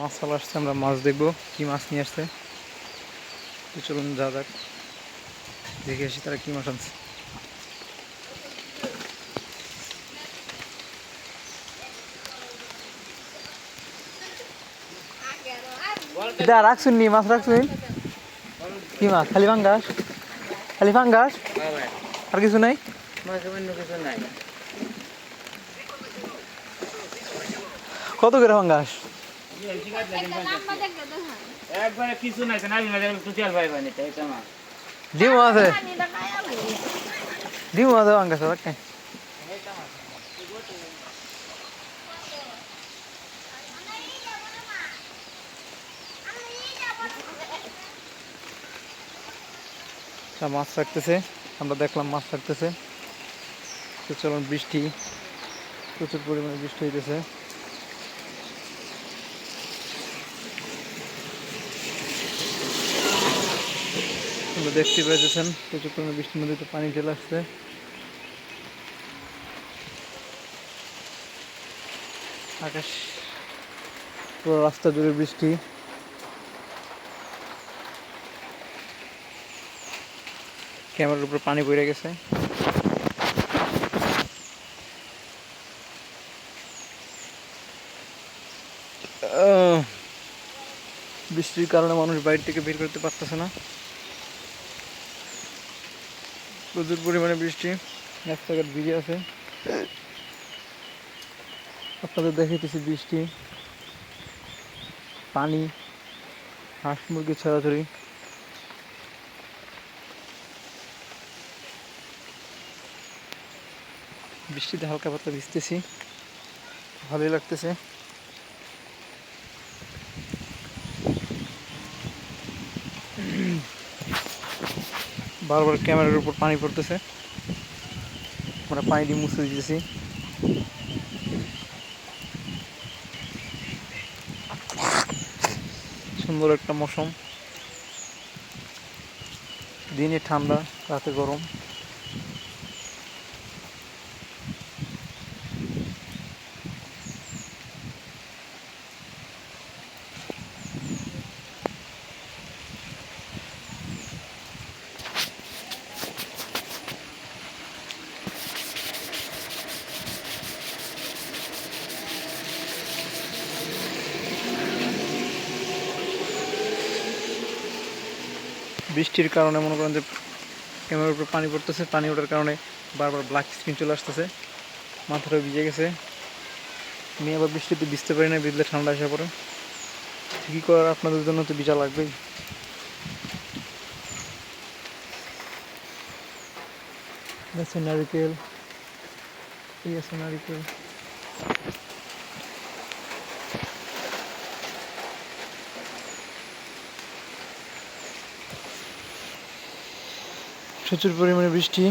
মাছ চলে আসছে, আমরা মাছ দেখবো কি মাছ নিয়ে আসছে। তো চলুন যা যাক, দেখে আসি তারা কি মাছ আনছে। এটা রাখছুন নি মাছ রাখছুন? কি মাছ? খালি ফাঙ্গাস? খালি ফাঙ্গাস আর কিছু নাই? কত করে ফাঙ্গাস? একবারে কিছু নাই, ডিমও আছে, ডিমও আছে ফাঙ্গাস রাখে। মাছ রাখতেছে, আমরা দেখলাম মাছ রাখতেছে। তো চলুন, বৃষ্টি, প্রচুর পরিমাণে বৃষ্টি হইতেছে। আপনারা দেখতে পেয়েছেন প্রচুর পরিমাণে বৃষ্টির মধ্যে তো পানি চলে আসছে। আকাশ পুরো রাস্তা জুড়ে বৃষ্টি। ক্যামেরার উপর পানি পড়ে গেছে। বৃষ্টির কারণে মানুষ বাইরে থেকে বের করতে পারতেছে না। প্রচুর পরিমাণে বৃষ্টি, রাস্তাঘাট ভিজে আছে। আপনাদের দেখাইতেছি বৃষ্টি, পানি, হাঁস মুরগি ছড়াছড়ি। বৃষ্টিতে হালকা পাতলা ভিজতেছি, ভালোই লাগতেছে। বারবার ক্যামেরার উপর পানি পড়তেছে, আমরা পানি দিয়ে মুছে দিতেছি। সুন্দর একটা মৌসুম, দিনে ঠান্ডা, রাতে গরম। বৃষ্টির কারণে মনে করেন যে ক্যামেরার উপরে পানি পড়তেছে, পানি ওঠার কারণে বারবার ব্ল্যাক স্ক্রিন চলে আসতেছে, মাথাটা ভিজে গেছে। আমি আবার বৃষ্টিতে ভিজতে পারি না, ভিজলে ঠান্ডা এসে পড়ে। কী করার, আপনাদের জন্য তো ভিজা লাগবেই। আছে নারিকেল, এই আছে নারিকেল। প্রচুর পরিমাণে বৃষ্টি।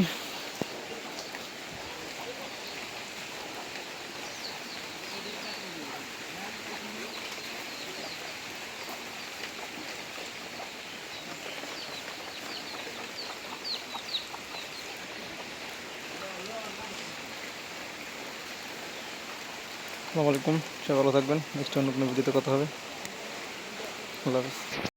আসসালামু আলাইকুম, সবাই ভালো থাকবেন। নেক্সট অন্য কোনো ভিডিওতে কথা হবে। আল্লাহ হাফেজ।